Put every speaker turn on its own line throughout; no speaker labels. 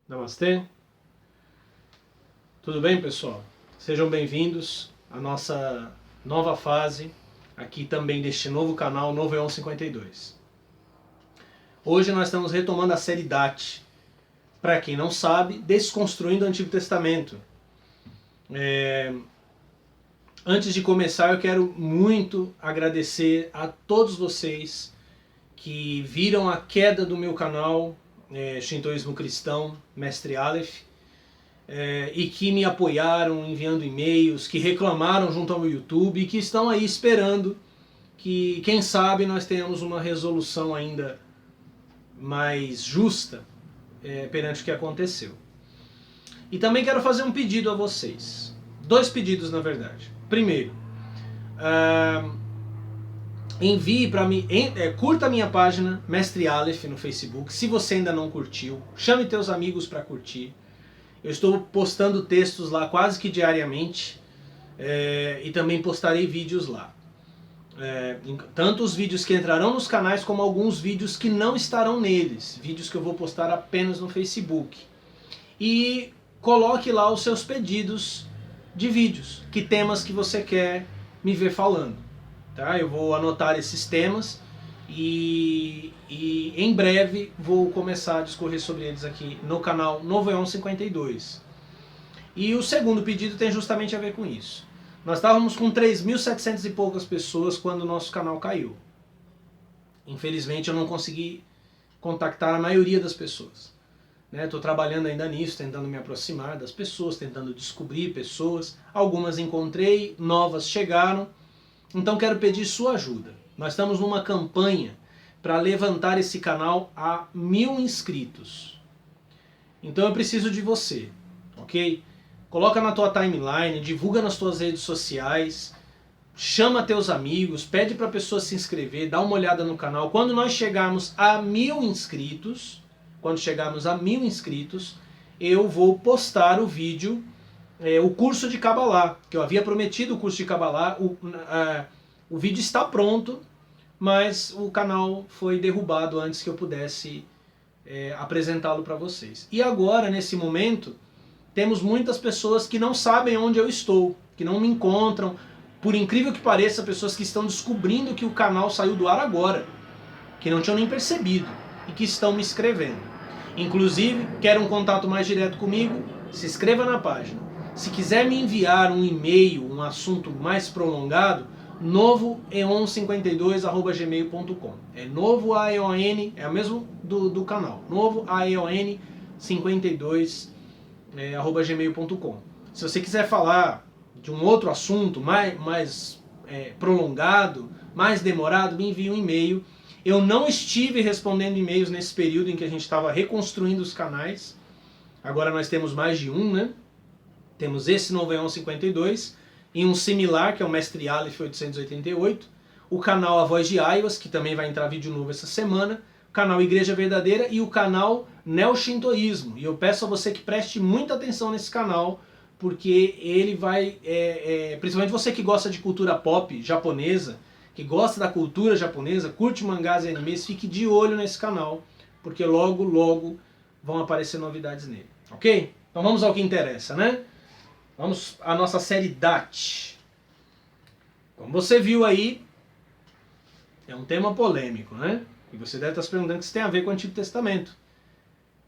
Namastê. Tudo bem, pessoal? Sejam bem-vindos à nossa nova fase aqui também deste novo canal, Novo Eon 52. Hoje nós estamos retomando a série DAT. Para quem não sabe, Desconstruindo o Antigo Testamento. Antes de começar, eu quero muito agradecer a todos vocês que viram a queda do meu canal Shintoísmo Cristão, Mestre Aleph, e que me apoiaram enviando e-mails, que reclamaram junto ao YouTube e que estão aí esperando que, quem sabe, nós tenhamos uma resolução ainda mais justa perante o que aconteceu. E também quero fazer um pedido a vocês. 2 pedidos, na verdade. Primeiro, envie para mim, curta a minha página Mestre Aleph no Facebook, se você ainda não curtiu, chame teus amigos para curtir. Eu estou postando textos lá quase que diariamente e também postarei vídeos lá. Tanto os vídeos que entrarão nos canais como alguns vídeos que não estarão neles, vídeos que eu vou postar apenas no Facebook. E coloque lá os seus pedidos de vídeos, que temas que você quer me ver falando. Tá? Eu vou anotar esses temas e em breve vou começar a discorrer sobre eles aqui no canal Novo Eon 52. E o segundo pedido tem justamente a ver com isso. Nós estávamos com 3.700 e poucas pessoas quando o nosso canal caiu. Infelizmente eu não consegui contactar a maioria das pessoas. Estou trabalhando ainda nisso, tentando me aproximar das pessoas, tentando descobrir pessoas. Algumas encontrei, novas chegaram. Então quero pedir sua ajuda. Nós estamos numa campanha para levantar esse canal a 1000 inscritos. Então eu preciso de você, ok? Coloca na tua timeline, divulga nas tuas redes sociais, chama teus amigos, pede para a pessoa se inscrever, dá uma olhada no canal. Quando nós chegarmos a 1000 inscritos, eu vou postar o vídeo, o curso de Kabbalah, que eu havia prometido o curso de Kabbalah. O vídeo está pronto, mas o canal foi derrubado antes que eu pudesse apresentá-lo para vocês. E agora, nesse momento, temos muitas pessoas que não sabem onde eu estou, que não me encontram. Por incrível que pareça, pessoas que estão descobrindo que o canal saiu do ar agora, que não tinham nem percebido e que estão me escrevendo. Inclusive, quer um contato mais direto comigo? Se inscreva na página. Se quiser me enviar um e-mail, um assunto mais prolongado, novoeon52@gmail.com. Novo AEON, é o mesmo do canal. Novo AEON52@gmail.com. Se você quiser falar de um outro assunto mais prolongado, mais demorado, me envie um e-mail. Eu não estive respondendo e-mails nesse período em que a gente estava reconstruindo os canais. Agora nós temos mais de um, né? Temos esse Novo Eon 52 e um similar, que é o Mestre Aleph 888. O canal A Voz de Aiwas, que também vai entrar vídeo novo essa semana. O canal Igreja Verdadeira e o canal Neo-Shintoísmo. E eu peço a você que preste muita atenção nesse canal, porque ele vai, principalmente você que gosta de cultura pop japonesa, que gosta da cultura japonesa, curte mangás e animes, fique de olho nesse canal, porque logo, logo vão aparecer novidades nele, ok? Então vamos ao que interessa, né? Vamos à nossa série DAT. Como você viu aí, é um tema polêmico, né? E você deve estar se perguntando o que isso tem a ver com o Antigo Testamento.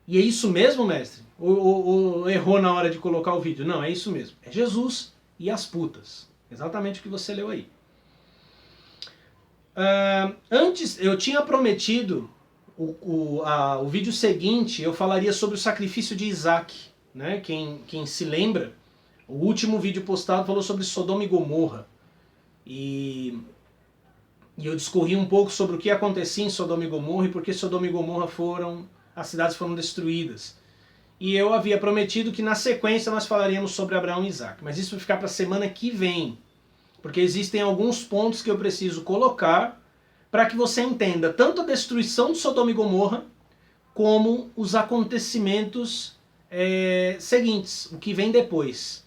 E é isso mesmo, mestre? Ou errou na hora de colocar o vídeo? Não, é isso mesmo. É Jesus e as putas. Exatamente o que você leu aí. Antes, eu tinha prometido o vídeo seguinte, eu falaria sobre o sacrifício de Isaac. Né? Quem se lembra, o último vídeo postado falou sobre Sodoma e Gomorra. E eu discorri um pouco sobre o que acontecia em Sodoma e Gomorra e por que Sodoma e Gomorra as cidades foram destruídas. E eu havia prometido que na sequência nós falaríamos sobre Abraão e Isaac. Mas isso vai ficar para a semana que vem. Porque existem alguns pontos que eu preciso colocar para que você entenda tanto a destruição de Sodoma e Gomorra como os acontecimentos seguintes, o que vem depois.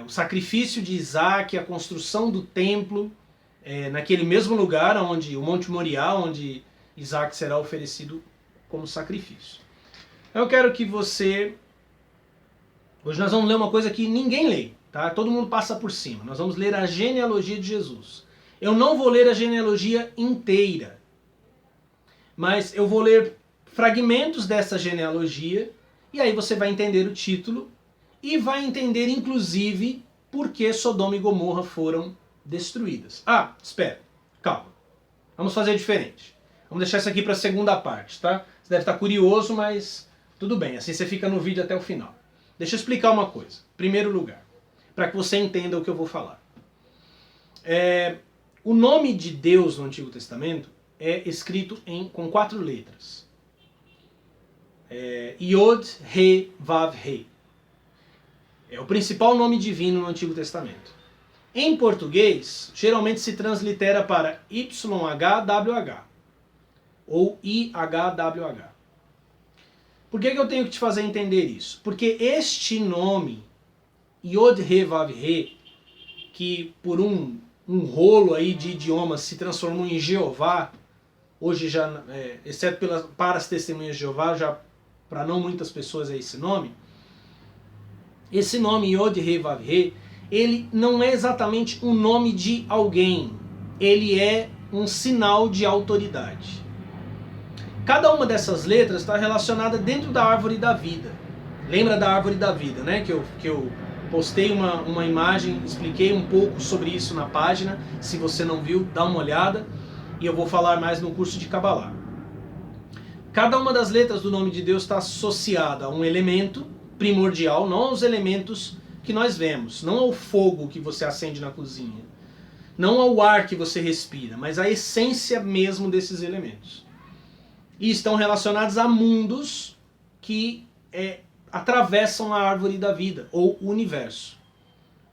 O sacrifício de Isaac, a construção do templo, naquele mesmo lugar, onde o Monte Moriá, onde Isaac será oferecido como sacrifício. Eu quero que você... Hoje nós vamos ler uma coisa que ninguém lê, tá? Todo mundo passa por cima. Nós vamos ler a genealogia de Jesus. Eu não vou ler a genealogia inteira, mas eu vou ler fragmentos dessa genealogia e aí você vai entender o título e vai entender, inclusive, por que Sodoma e Gomorra foram destruídas. Ah, espera, calma. Vamos fazer diferente. Vamos deixar isso aqui para a segunda parte, tá? Você deve estar curioso, mas tudo bem, assim você fica no vídeo até o final. Deixa eu explicar uma coisa. Em primeiro lugar, para que você entenda o que eu vou falar. O nome de Deus no Antigo Testamento é escrito com 4 letras. Yod, He, Vav, He. É o principal nome divino no Antigo Testamento. Em português, geralmente se translitera para YHWH ou IHWH. Por que eu tenho que te fazer entender isso? Porque este nome, Yod, He, Vav, He, que por um rolo aí de idiomas se transformou em Jeová, hoje já, exceto para as testemunhas de Jeová, já para não muitas pessoas é esse nome. Esse nome Yod, He, Vav, He, ele não é exatamente um nome de alguém, ele é um sinal de autoridade. Cada uma dessas letras está relacionada dentro da árvore da vida. Lembra da árvore da vida, né? Que eu postei uma imagem, expliquei um pouco sobre isso na página. Se você não viu, dá uma olhada. E eu vou falar mais no curso de Kabbalah. Cada uma das letras do nome de Deus está associada a um elemento primordial, não aos elementos que nós vemos, não ao fogo que você acende na cozinha, não ao ar que você respira, mas à essência mesmo desses elementos. E estão relacionados a mundos que atravessam a árvore da vida, ou o universo,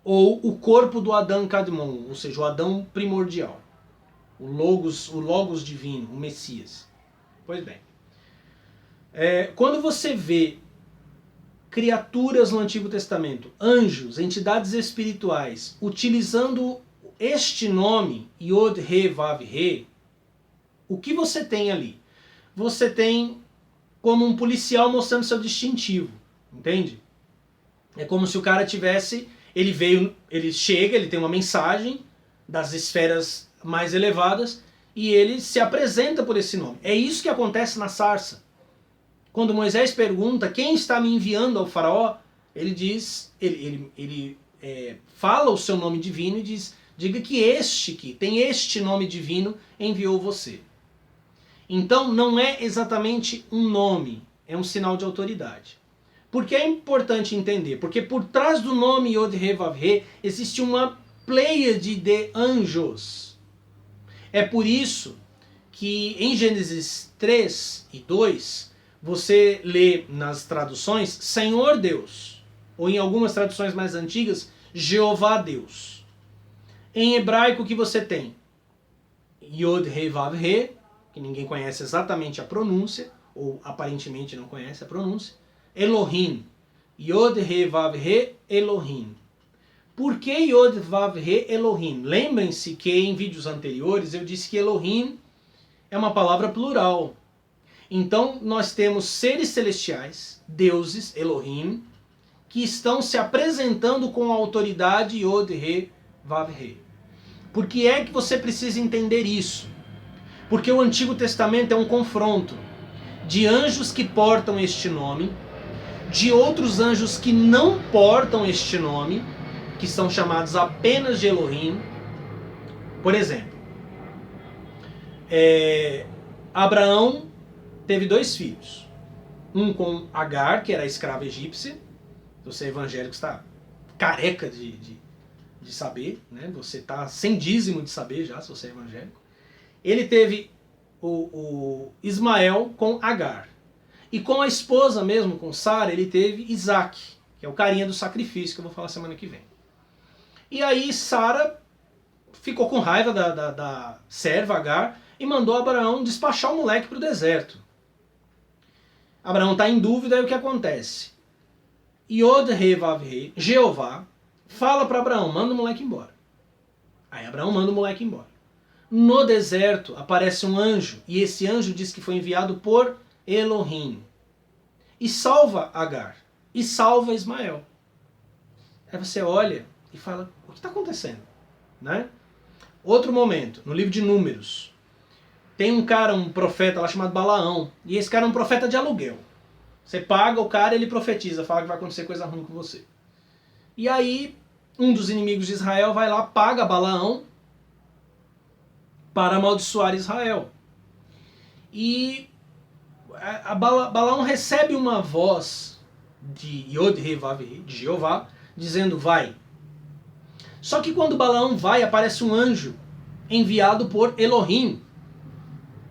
ou o corpo do Adão Kadmon, ou seja, o Adão primordial, o Logos divino, o Messias. Pois bem, quando você vê criaturas no Antigo Testamento, anjos, entidades espirituais, utilizando este nome, Yod, He, Vav, He, o que você tem ali? Você tem como um policial mostrando seu distintivo, entende? É como se o cara tivesse, ele chega, ele tem uma mensagem das esferas mais elevadas e ele se apresenta por esse nome. É isso que acontece na sarça. Quando Moisés pergunta quem está me enviando ao faraó, ele diz, ele fala o seu nome divino e diz, diga que este que tem este nome divino enviou você. Então não é exatamente um nome, é um sinal de autoridade. Por que é importante entender? Porque por trás do nome Yod, He, Vav, He existe uma pleiade de anjos. É por isso que em Gênesis 3 e 2, você lê nas traduções Senhor Deus, ou em algumas traduções mais antigas, Jeová Deus. Em hebraico o que você tem? Yod, He, Vav, He, que ninguém conhece exatamente a pronúncia, ou aparentemente não conhece a pronúncia, Elohim. Yod, He, Vav, He, Elohim. Por que Yod, Vav, He, Elohim? Lembrem-se que em vídeos anteriores eu disse que Elohim é uma palavra plural. Então nós temos seres celestiais, deuses, Elohim, que estão se apresentando com a autoridade Yod, He, Vav, He. Por que é que você precisa entender isso? Porque o Antigo Testamento é um confronto de anjos que portam este nome, de outros anjos que não portam este nome, que são chamados apenas de Elohim. Por exemplo, Abraão teve 2 filhos. Um com Agar, que era a escrava egípcia. Você evangélico está careca de saber, né? Você está sem dízimo de saber já, se você é evangélico. Ele teve o Ismael com Agar. E com a esposa mesmo, com Sara, ele teve Isaac, que é o carinha do sacrifício, que eu vou falar semana que vem. E aí Sara ficou com raiva da serva Agar e mandou Abraão despachar o moleque para o deserto. Abraão está em dúvida, e o que acontece? Yod, He, Vav, He, Jeová, fala para Abraão, manda o moleque embora. Aí Abraão manda o moleque embora. No deserto aparece um anjo, e esse anjo diz que foi enviado por Elohim. e salva Agar, e salva Ismael. Aí você olha e fala, o que está acontecendo? Né? Outro momento, no livro de Números, tem um cara, um profeta lá chamado Balaão, e esse cara é um profeta de aluguel. Você paga o cara, ele profetiza, fala que vai acontecer coisa ruim com você. E aí, um dos inimigos de Israel vai lá, paga Balaão para amaldiçoar Israel. E Balaão recebe uma voz de Yod-Heh-Vav-Heh, de Jeová, dizendo, vai. Só que quando Balaão vai, aparece um anjo enviado por Elohim.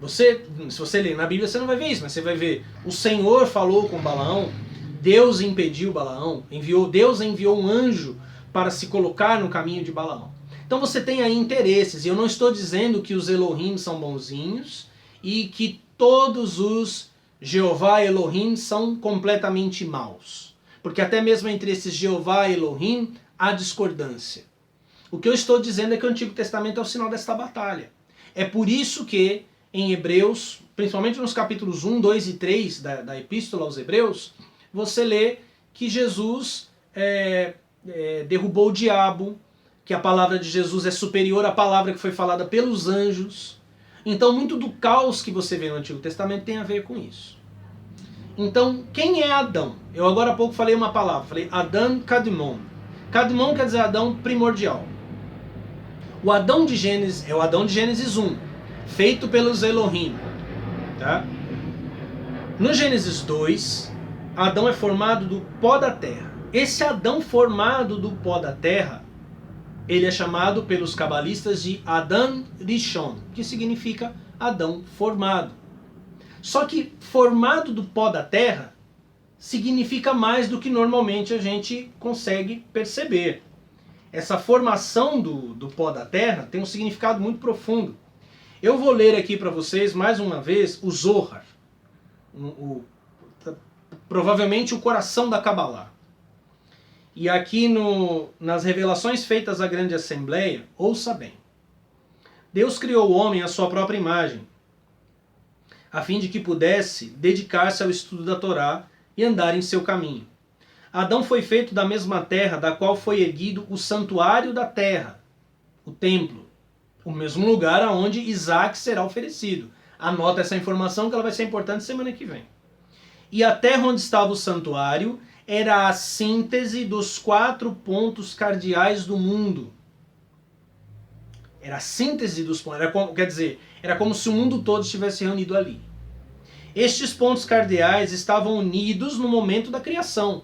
Se você ler na Bíblia, você não vai ver isso, mas você vai ver, o Senhor falou com Balaão, Deus impediu Balaão, Deus enviou um anjo para se colocar no caminho de Balaão. Então você tem aí interesses, e eu não estou dizendo que os Elohim são bonzinhos e que todos os Jeová Elohim são completamente maus. Porque até mesmo entre esses Jeová Elohim há discordância. O que eu estou dizendo é que o Antigo Testamento é o sinal desta batalha. É por isso que em Hebreus, principalmente nos capítulos 1, 2 e 3 da Epístola aos Hebreus, você lê que Jesus derrubou o diabo, que a palavra de Jesus é superior à palavra que foi falada pelos anjos. Então muito do caos que você vê no Antigo Testamento tem a ver com isso. Então, quem é Adão? Eu agora há pouco falei uma palavra, falei Adão Kadmon. Kadmon quer dizer Adão primordial. O Adão de Gênesis é o Adão de Gênesis 1. Feito pelos Elohim. Tá? No Gênesis 2, Adão é formado do pó da terra. Esse Adão formado do pó da terra, ele é chamado pelos cabalistas de Adão Rishon, que significa Adão formado. Só que formado do pó da terra significa mais do que normalmente a gente consegue perceber. Essa formação do pó da terra tem um significado muito profundo. Eu vou ler aqui para vocês, mais uma vez, o Zohar. Provavelmente o coração da Kabbalah. E aqui nas revelações feitas à grande assembleia, ouça bem. Deus criou o homem à sua própria imagem, a fim de que pudesse dedicar-se ao estudo da Torá e andar em seu caminho. Adão foi feito da mesma terra da qual foi erguido o santuário da terra, o templo. O mesmo lugar aonde Isaac será oferecido. Anota essa informação que ela vai ser importante semana que vem. E a terra onde estava o santuário era a síntese dos 4 pontos cardeais do mundo. Era a síntese dos pontos. Era como se o mundo todo estivesse reunido ali. Estes pontos cardeais estavam unidos no momento da criação.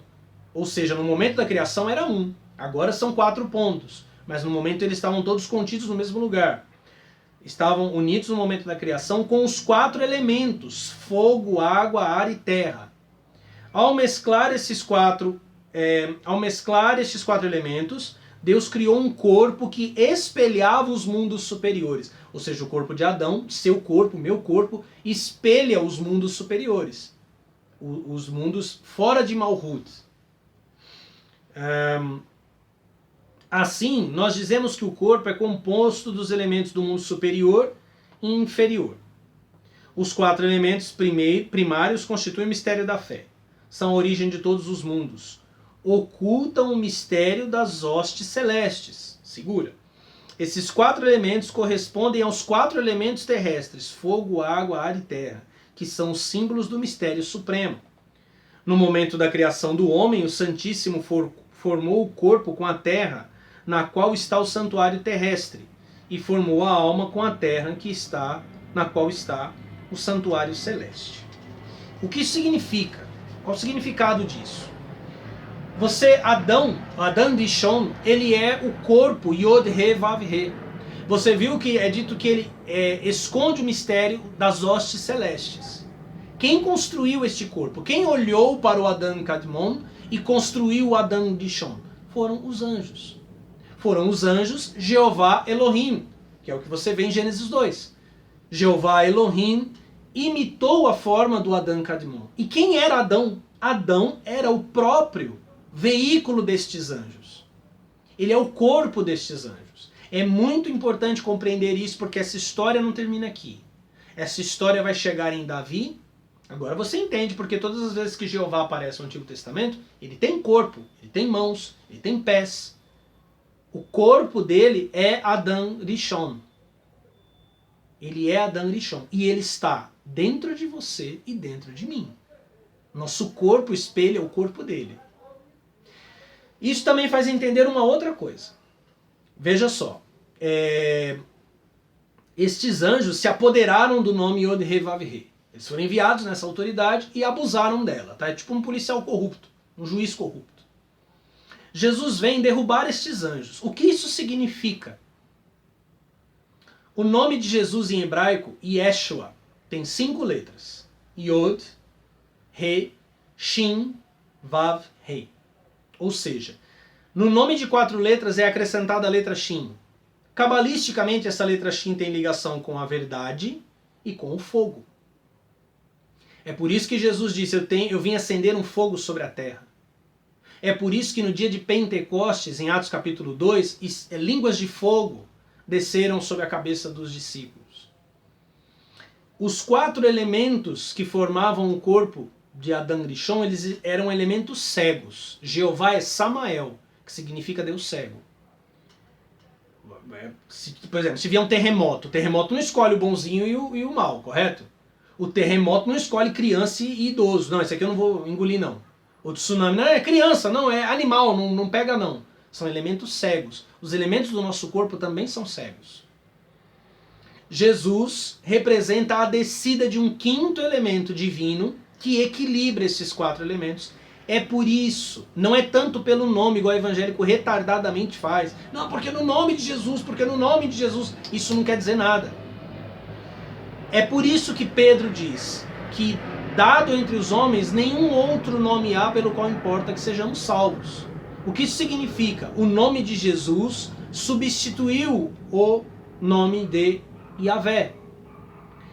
Ou seja, no momento da criação era um. Agora são 4 pontos. Mas no momento eles estavam todos contidos no mesmo lugar. Estavam unidos no momento da criação com os 4 elementos: fogo, água, ar e terra. Ao mesclar estes 4 elementos, Deus criou um corpo que espelhava os mundos superiores. Ou seja, o corpo de Adão, seu corpo, meu corpo, espelha os mundos superiores. Os mundos fora de Malhut. Assim, nós dizemos que o corpo é composto dos elementos do mundo superior e inferior. Os 4 elementos primários constituem o mistério da fé. São a origem de todos os mundos. Ocultam o mistério das hostes celestes. Segura. Esses 4 elementos correspondem aos 4 elementos terrestres, fogo, água, ar e terra, que são os símbolos do mistério supremo. No momento da criação do homem, o Santíssimo formou o corpo com a terra, na qual está o santuário terrestre, e formou a alma com a terra na qual está o santuário celeste. O que isso significa? Qual o significado disso? Adão Rishon, ele é o corpo Yod-Heh-Vav-Heh. Você viu que é dito que ele esconde o mistério das hostes celestes. Quem construiu este corpo? Quem olhou para o Adão Kadmon e construiu o Adão Rishon? Foram os anjos. Foram os anjos Jeová Elohim, que é o que você vê em Gênesis 2. Jeová Elohim imitou a forma do Adão Kadmon. E quem era Adão? Adão era o próprio veículo destes anjos. Ele é o corpo destes anjos. É muito importante compreender isso, porque essa história não termina aqui. Essa história vai chegar em Davi, Agora você entende porque todas as vezes que Jeová aparece no Antigo Testamento, ele tem corpo, ele tem mãos, ele tem pés. O corpo dele é Adam Rishon. Ele é Adam Rishon. E ele está dentro de você e dentro de mim. Nosso corpo espelha o corpo dele. Isso também faz entender uma outra coisa. Veja só. Estes anjos se apoderaram do nome Yod-Heh-Vav-Heh. Eles foram enviados nessa autoridade e abusaram dela. Tá? É tipo um policial corrupto, um juiz corrupto. Jesus vem derrubar estes anjos. O que isso significa? O nome de Jesus em hebraico, Yeshua, tem 5 letras. Yod, He, Shin, Vav, He. Ou seja, no nome de 4 letras é acrescentada a letra Shin. Cabalisticamente, essa letra Shin tem ligação com a verdade e com o fogo. É por isso que Jesus disse, eu vim acender um fogo sobre a terra. É por isso que no dia de Pentecostes, em Atos capítulo 2, línguas de fogo desceram sobre a cabeça dos discípulos. Os 4 elementos que formavam o corpo de Adam Rishon, eles eram elementos cegos. Jeová é Samael, que significa Deus cego. Por exemplo, se vier um terremoto, o terremoto não escolhe o bonzinho e o mal, correto? O terremoto não escolhe criança e idoso. Não, esse aqui eu não vou engolir, não. O tsunami não é criança, não, é animal, não pega, não. São elementos cegos. Os elementos do nosso corpo também são cegos. Jesus representa a descida de um 5º elemento divino que equilibra esses 4 elementos. É por isso, não é tanto pelo nome, igual o evangélico retardadamente faz. Não, porque no nome de Jesus, porque no nome de Jesus, isso não quer dizer nada. É por isso que Pedro diz que, dado entre os homens, nenhum outro nome há pelo qual importa que sejamos salvos. O que isso significa? O nome de Jesus substituiu o nome de Yahvé.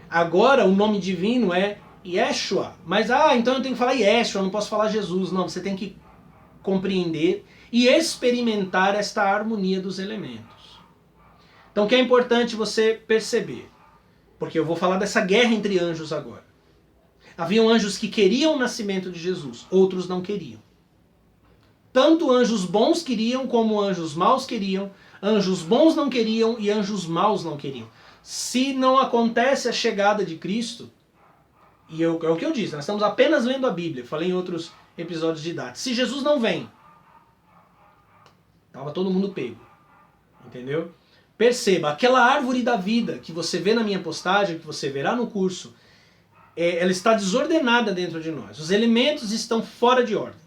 Agora o nome divino é Yeshua. Mas, então eu tenho que falar Yeshua, eu não posso falar Jesus. Não, você tem que compreender e experimentar esta harmonia dos elementos. Então o que é importante você perceber? Porque eu vou falar dessa guerra entre anjos agora. Haviam anjos que queriam o nascimento de Jesus, outros não queriam. Tanto anjos bons queriam como anjos maus queriam, anjos bons não queriam e anjos maus não queriam. Se não acontece a chegada de Cristo, e é o que eu disse, nós estamos apenas lendo a Bíblia, falei em outros episódios de Dados. Se Jesus não vem, estava todo mundo pego. Entendeu? Perceba, aquela árvore da vida que você vê na minha postagem, que você verá no curso, ela está desordenada dentro de nós. Os elementos estão fora de ordem.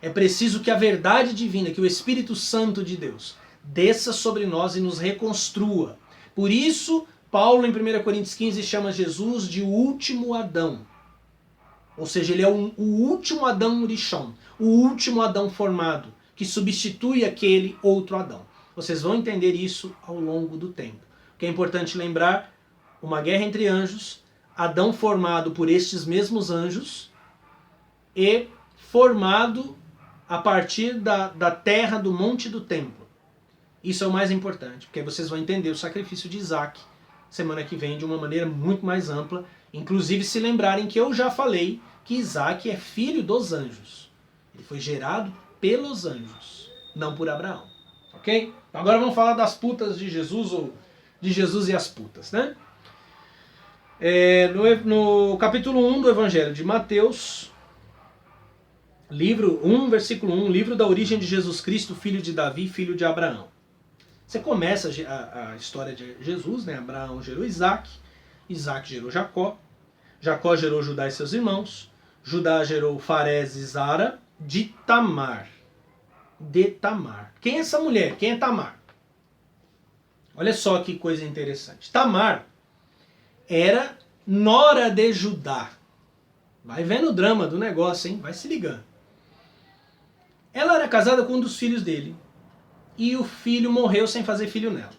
É preciso que a verdade divina, que o Espírito Santo de Deus, desça sobre nós e nos reconstrua. Por isso, Paulo em 1 Coríntios 15 chama Jesus de o último Adão. Ou seja, ele é o último Adão Rishon, o último Adão formado, que substitui aquele outro Adão. Vocês vão entender isso ao longo do tempo. O que é importante lembrar, uma guerra entre anjos, Adão formado por estes mesmos anjos e formado a partir da terra do monte do templo. Isso é o mais importante, porque vocês vão entender o sacrifício de Isaac semana que vem de uma maneira muito mais ampla. Inclusive se lembrarem que eu já falei que Isaac é filho dos anjos. Ele foi gerado pelos anjos, não por Abraão. Ok? Agora vamos falar das putas de Jesus, ou de Jesus e as putas, né? No capítulo 1 do Evangelho de Mateus, livro 1, versículo 1, livro da origem de Jesus Cristo, filho de Davi, filho de Abraão. Você começa a história de Jesus, né? Abraão gerou Isaac, Isaac gerou Jacó, Jacó gerou Judá e seus irmãos, Judá gerou Farés e Zara, de Tamar. Quem é essa mulher? Quem é Tamar? Olha só que coisa interessante. Tamar era nora de Judá. Vai vendo o drama do negócio, hein? Vai se ligando. Ela era casada com um dos filhos dele. E o filho morreu sem fazer filho nela.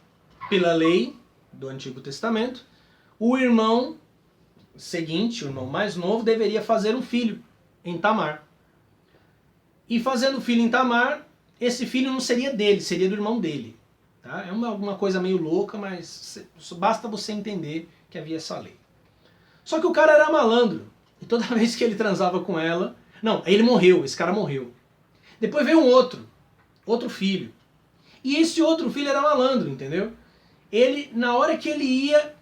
Pela lei do Antigo Testamento, o irmão seguinte, o irmão mais novo, deveria fazer um filho em Tamar. E fazendo filho em Tamar, esse filho não seria dele, seria do irmão dele. Tá? É alguma coisa meio louca, mas basta você entender que havia essa lei. Só que o cara era malandro. E toda vez que ele transava com ela... Não, ele morreu, esse cara morreu. Depois veio um outro filho. E esse outro filho era malandro, entendeu? Ele, na hora que ele ia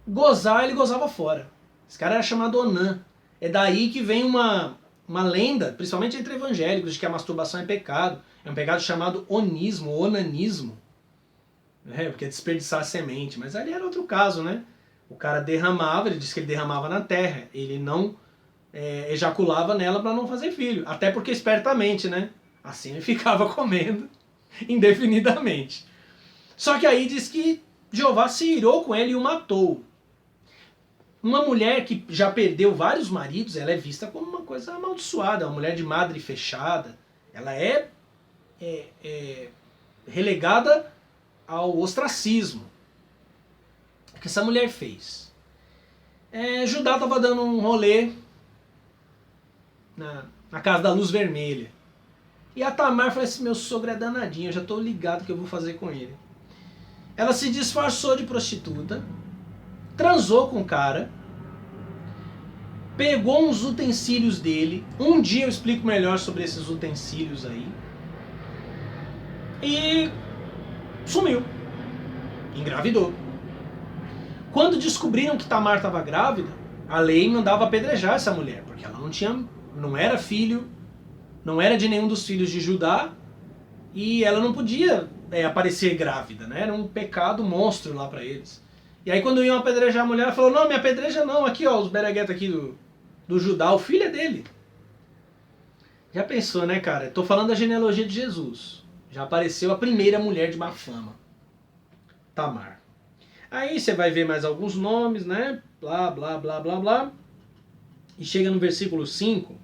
gozar, ele gozava fora. Esse cara era chamado Onã. É daí que vem uma lenda, principalmente entre evangélicos, de que a masturbação é pecado. É um pecado chamado onismo, onanismo. Porque é desperdiçar a semente. Mas ali era outro caso, né? O cara derramava, ele disse que ele derramava na terra. Ele não ejaculava nela para não fazer filho. Até porque espertamente, né? Assim ele ficava comendo indefinidamente. Só que aí diz que Jeová se irou com ele e o matou. Uma mulher que já perdeu vários maridos, ela é vista como uma coisa amaldiçoada, uma mulher de madre fechada. Ela é relegada ao ostracismo. O que essa mulher fez? Judá estava dando um rolê na casa da luz vermelha. E a Tamar falou assim, meu sogro é danadinho, eu já estou ligado o que eu vou fazer com ele. Ela se disfarçou de prostituta, transou com o cara, pegou uns utensílios dele, um dia eu explico melhor sobre esses utensílios aí, e sumiu, engravidou. Quando descobriram que Tamar estava grávida, a lei mandava apedrejar essa mulher, porque ela não era filho, não era de nenhum dos filhos de Judá, e ela não podia aparecer grávida, né? Era um pecado monstro lá para eles. E aí quando iam apedrejar a mulher, ela falou, não, me apedreja não, aqui ó, os bereguetos aqui do Judá, o filho é dele. Já pensou, né, cara? Eu tô falando da genealogia de Jesus. Já apareceu a primeira mulher de má fama, Tamar. Aí você vai ver mais alguns nomes, né? Blá, blá, blá, blá, blá. E chega no versículo 5,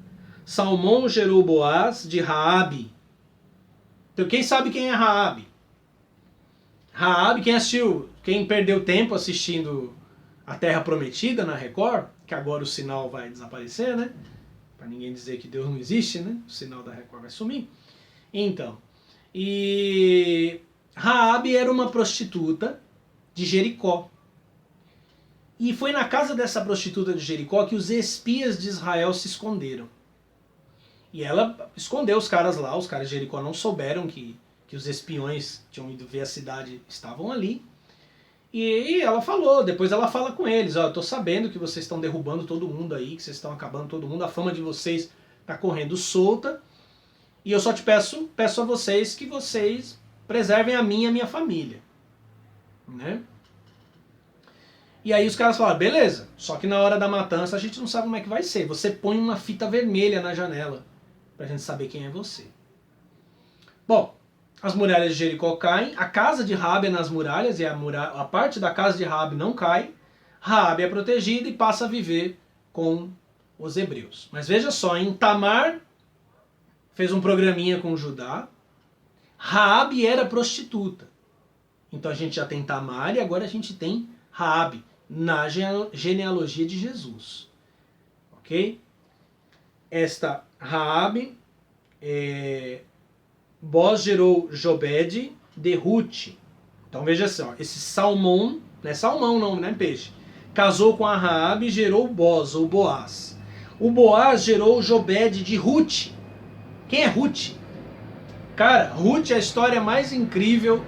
Salmão gerou Boaz de Raabe. Então quem sabe quem é Raabe? Raabe, quem perdeu tempo assistindo A Terra Prometida na Record, que agora o sinal vai desaparecer, né? Para ninguém dizer que Deus não existe, né? O sinal da Record vai sumir. Então, e Raabe era uma prostituta de Jericó. E foi na casa dessa prostituta de Jericó que os espias de Israel se esconderam. E ela escondeu os caras lá, os caras de Jericó não souberam que os espiões tinham ido ver a cidade, estavam ali. E ela falou, depois ela fala com eles, ó, eu tô sabendo que vocês estão derrubando todo mundo aí, que vocês estão acabando todo mundo, a fama de vocês tá correndo solta, e eu só te peço a vocês que vocês preservem a mim e a minha família. Né? E aí os caras falaram, beleza, só que na hora da matança a gente não sabe como é que vai ser, você põe uma fita vermelha na janela, pra gente saber quem é você. Bom, as muralhas de Jericó caem, a casa de Raabe é nas muralhas, e a parte da casa de Raabe não cai, Raabe é protegida e passa a viver com os hebreus. Mas veja só, em Tamar fez um programinha com Judá, Raabe era prostituta. Então a gente já tem Tamar e agora a gente tem Raabe, na genealogia de Jesus. Ok? Esta Raabe, Boaz gerou Jobed de Ruth. Então veja só, esse Salmão, não é salmão não, né, peixe? Casou com a Raabe e gerou Boaz, ou Boaz. O Boaz gerou Jobed de Ruth. Quem é Ruth? Cara, Ruth é a história mais incrível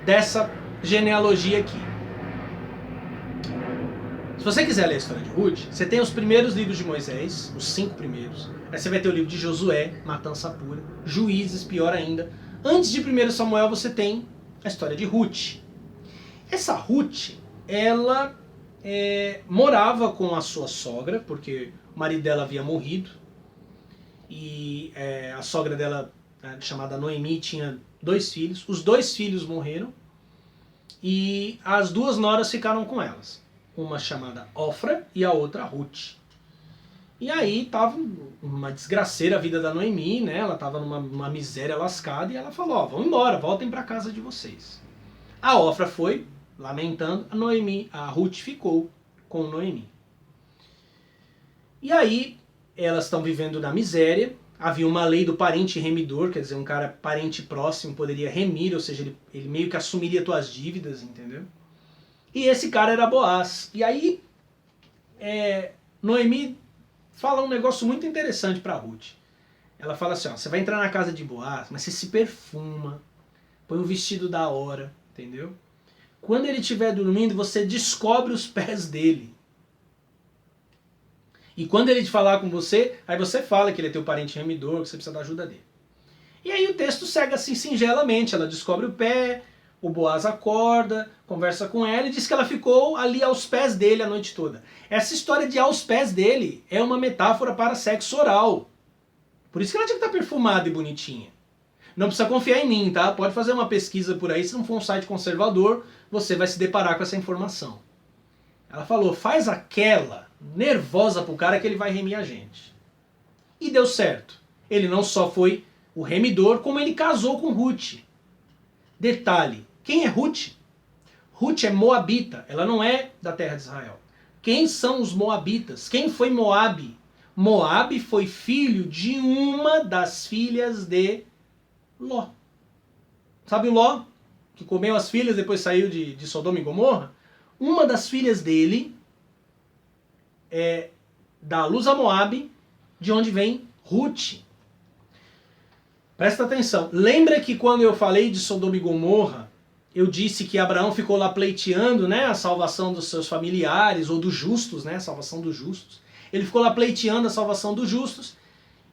dessa genealogia aqui. Se você quiser ler a história de Ruth, você tem os primeiros livros de Moisés, os 5 primeiros. Aí você vai ter o livro de Josué, matança pura, Juízes, pior ainda. Antes de 1 Samuel você tem a história de Ruth. Essa Ruth, ela morava com a sua sogra, porque o marido dela havia morrido. E a sogra dela, chamada Noemi, tinha 2 filhos. Os 2 filhos morreram e as 2 noras ficaram com elas. Uma chamada Ofra e a outra Ruth. E aí tava uma desgraceira a vida da Noemi, né? Ela tava numa miséria lascada e ela falou, ó, vão embora, voltem para casa de vocês. A Ofra foi, lamentando, a Ruth ficou com Noemi. E aí elas estão vivendo na miséria, havia uma lei do parente remidor, quer dizer, um cara parente próximo poderia remir, ou seja, ele meio que assumiria tuas dívidas, entendeu? E esse cara era Boaz. E aí Noemi fala um negócio muito interessante para Ruth. Ela fala assim, ó, você vai entrar na casa de Boaz, mas você se perfuma, põe um vestido da hora, entendeu? Quando ele estiver dormindo, você descobre os pés dele. E quando ele falar com você, aí você fala que ele é teu parente remidor, que você precisa da ajuda dele. E aí o texto segue assim singelamente, ela descobre o pé, o Boaz acorda, conversa com ela e diz que ela ficou ali aos pés dele a noite toda. Essa história de aos pés dele é uma metáfora para sexo oral. Por isso que ela tinha que estar perfumada e bonitinha. Não precisa confiar em mim, tá? Pode fazer uma pesquisa por aí, se não for um site conservador, você vai se deparar com essa informação. Ela falou, faz aquela nervosa pro cara que ele vai remir a gente. E deu certo. Ele não só foi o remidor, como ele casou com Ruth. Detalhe, quem é Ruth? Ruth é moabita, ela não é da terra de Israel. Quem são os moabitas? Quem foi Moabe? Moabe foi filho de uma das filhas de Ló. Sabe o Ló? Que comeu as filhas e depois saiu de Sodoma e Gomorra? Uma das filhas dele dá luz a Moabe, de onde vem Ruth. Presta atenção. Lembra que quando eu falei de Sodoma e Gomorra, eu disse que Abraão ficou lá pleiteando, né, a salvação dos seus familiares, ou dos justos, né, a salvação dos justos. Ele ficou lá pleiteando a salvação dos justos.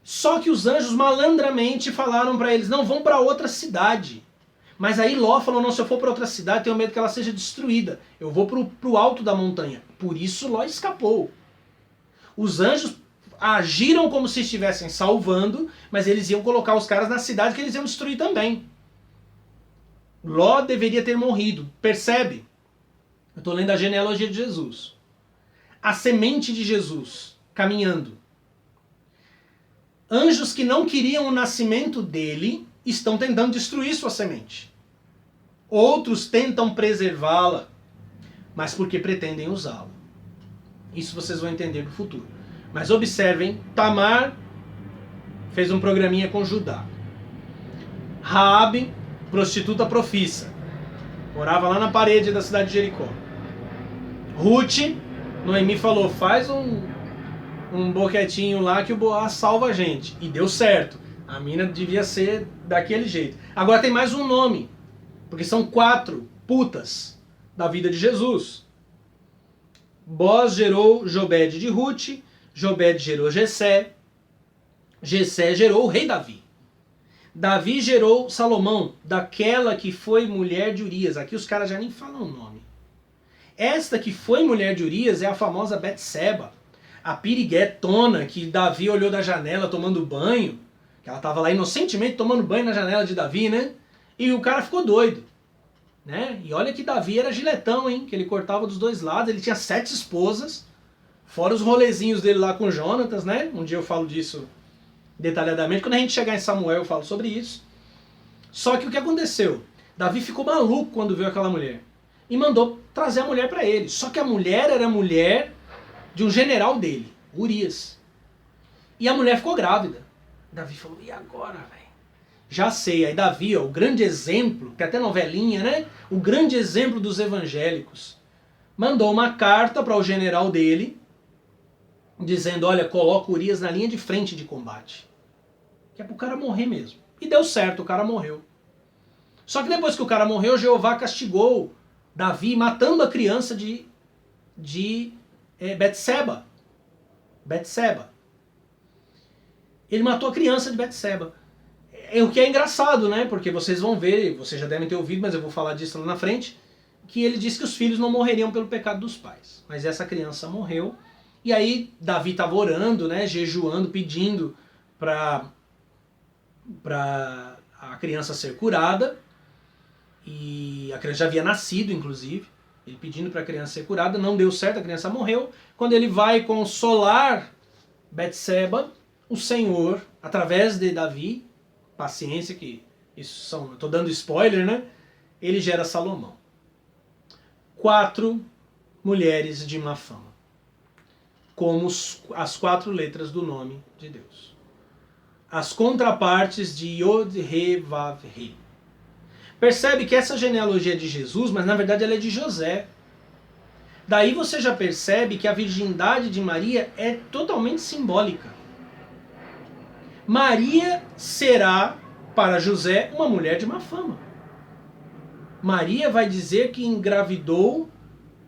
Só que os anjos malandramente falaram para eles, não, vão para outra cidade. Mas aí Ló falou, não, se eu for para outra cidade, tenho medo que ela seja destruída. Eu vou pro alto da montanha. Por isso Ló escapou. Os anjos agiram como se estivessem salvando, mas eles iam colocar os caras na cidade que eles iam destruir também. Ló deveria ter morrido. Percebe? Eu estou lendo a genealogia de Jesus. A semente de Jesus caminhando. Anjos que não queriam o nascimento dele estão tentando destruir sua semente. Outros tentam preservá-la, mas porque pretendem usá-la. Isso vocês vão entender no futuro. Mas observem, Tamar fez um programinha com Judá. Raabe, prostituta profissa, morava lá na parede da cidade de Jericó. Ruth, Noemi falou, faz um boquetinho lá que o Boaz salva a gente. E deu certo. A mina devia ser daquele jeito. Agora tem mais um nome, porque são 4 putas da vida de Jesus. Boaz gerou Jobed de Ruth, Jobed gerou Jessé, Jessé gerou o rei Davi. Davi gerou Salomão, daquela que foi mulher de Urias. Aqui os caras já nem falam o nome. Esta que foi mulher de Urias é a famosa Betseba, a piriguetona que Davi olhou da janela tomando banho, que ela estava lá inocentemente tomando banho na janela de Davi, né? E o cara ficou doido, né? E olha que Davi era giletão, hein? Que ele cortava dos dois lados, ele tinha 7 esposas, fora os rolezinhos dele lá com Jonatas, né? Um dia eu falo disso detalhadamente, quando a gente chegar em Samuel eu falo sobre isso. Só que o que aconteceu? Davi ficou maluco quando viu aquela mulher e mandou trazer a mulher para ele. Só que a mulher era mulher de um general dele, Urias. E a mulher ficou grávida. Davi falou, e agora, velho? Já sei, aí Davi, ó, o grande exemplo, que até novelinha, né? O grande exemplo dos evangélicos. Mandou uma carta para o general dele, dizendo, olha, coloca Urias na linha de frente de combate. Que é pro cara morrer mesmo. E deu certo, o cara morreu. Só que depois que o cara morreu, Jeová castigou Davi matando a criança de Betseba. Betseba. Ele matou a criança de Betseba. O que é engraçado, né? Porque vocês vão ver, vocês já devem ter ouvido, mas eu vou falar disso lá na frente, que ele disse que os filhos não morreriam pelo pecado dos pais. Mas essa criança morreu. E aí Davi estava orando, né? Jejuando, pedindo para a criança ser curada. E a criança já havia nascido, inclusive. Ele pedindo para a criança ser curada, não deu certo, a criança morreu. Quando ele vai consolar Betseba, o Senhor, através de Davi, paciência que isso são, estou dando spoiler, né? Ele gera Salomão. 4 mulheres de má fama, como as 4 letras do nome de Deus. As contrapartes de Yod, Re, Vav, Re. Percebe que essa genealogia é de Jesus, mas na verdade ela é de José. Daí você já percebe que a virgindade de Maria é totalmente simbólica. Maria será, para José, uma mulher de má fama. Maria vai dizer que engravidou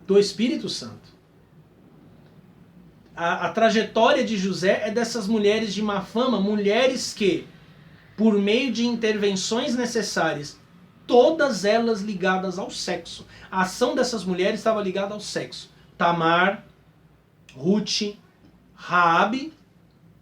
do Espírito Santo. A trajetória de José é dessas mulheres de má fama, mulheres que, por meio de intervenções necessárias, todas elas ligadas ao sexo. A ação dessas mulheres estava ligada ao sexo. Tamar, Ruth, Raabe.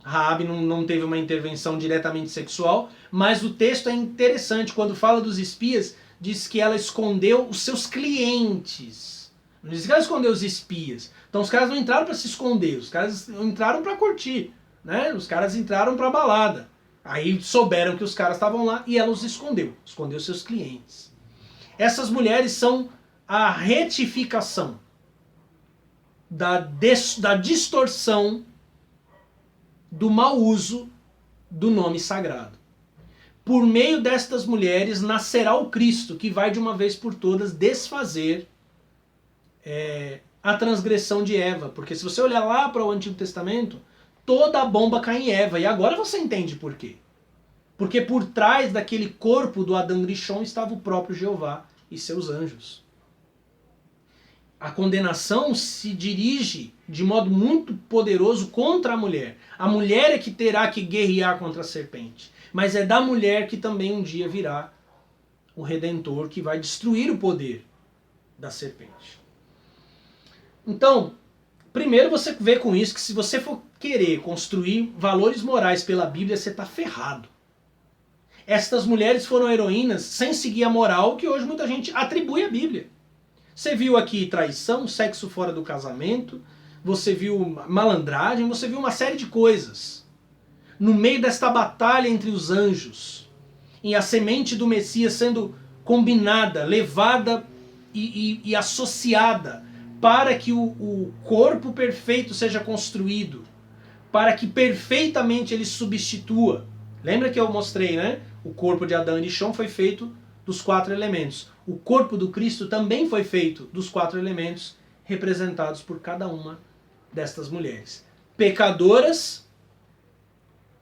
Raabe não teve uma intervenção diretamente sexual, mas o texto é interessante. Quando fala dos espias, diz que ela escondeu os seus clientes. Não diz que ela escondeu os espias. Então os caras não entraram para se esconder, os caras entraram para curtir, né? Os caras entraram para balada. Aí souberam que os caras estavam lá e ela os escondeu seus clientes. Essas mulheres são a retificação da distorção do mau uso do nome sagrado. Por meio destas mulheres nascerá o Cristo, que vai de uma vez por todas desfazer a transgressão de Eva. Porque se você olhar lá para o Antigo Testamento, toda a bomba cai em Eva. E agora você entende por quê. Porque por trás daquele corpo do Adão Rishon estava o próprio Jeová e seus anjos. A condenação se dirige de modo muito poderoso contra a mulher. A mulher é que terá que guerrear contra a serpente. Mas é da mulher que também um dia virá o Redentor, que vai destruir o poder da serpente. Então, primeiro você vê com isso que se você for querer construir valores morais pela Bíblia, você está ferrado. Estas mulheres foram heroínas sem seguir a moral que hoje muita gente atribui à Bíblia. Você viu aqui traição, sexo fora do casamento, você viu malandragem, você viu uma série de coisas. No meio desta batalha entre os anjos, e a semente do Messias sendo combinada, levada e associada para que o corpo perfeito seja construído, para que perfeitamente ele substitua. Lembra que eu mostrei, né? O corpo de Adão e Rishon foi feito dos 4 elementos. O corpo do Cristo também foi feito dos 4 elementos representados por cada uma destas mulheres. Pecadoras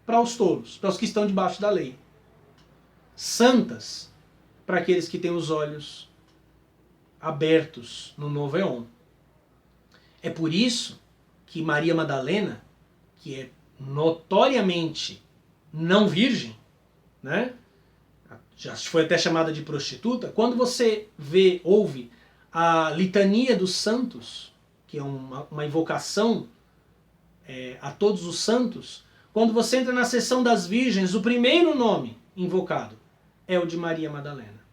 para os tolos, para os que estão debaixo da lei. Santas para aqueles que têm os olhos abertos no novo éon. É por isso que Maria Madalena, que é notoriamente não virgem, né? Já foi até chamada de prostituta. Quando você ouve a litania dos santos, que é uma invocação a todos os santos, quando você entra na seção das virgens, o primeiro nome invocado é o de Maria Madalena.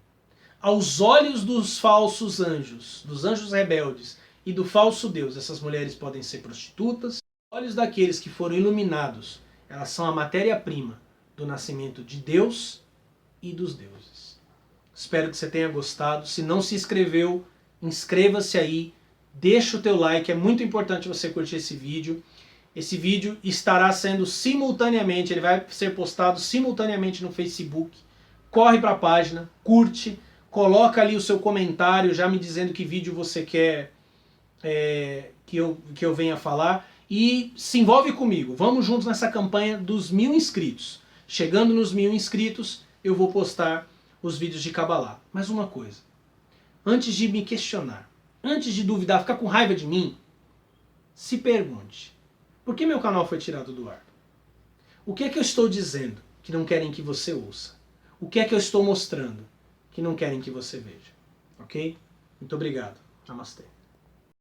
Aos olhos dos falsos anjos, dos anjos rebeldes e do falso Deus, essas mulheres podem ser prostitutas. Aos olhos daqueles que foram iluminados, elas são a matéria-prima do nascimento de Deus e dos deuses. Espero que você tenha gostado. Se não se inscreveu, inscreva-se aí, deixa o teu like, é muito importante você curtir esse vídeo. Esse vídeo estará sendo simultaneamente, ele vai ser postado simultaneamente no Facebook. Corre para a página, curte, coloca ali o seu comentário, já me dizendo que vídeo você quer que eu venha falar. E se envolve comigo, vamos juntos nessa campanha dos 1000 inscritos. Chegando nos 1000 inscritos, eu vou postar os vídeos de Kabbalah. Mas uma coisa, antes de me questionar, antes de duvidar, ficar com raiva de mim, se pergunte, por que meu canal foi tirado do ar? O que é que eu estou dizendo que não querem que você ouça? O que é que eu estou mostrando que não querem que você veja? Ok? Muito obrigado. Namastê.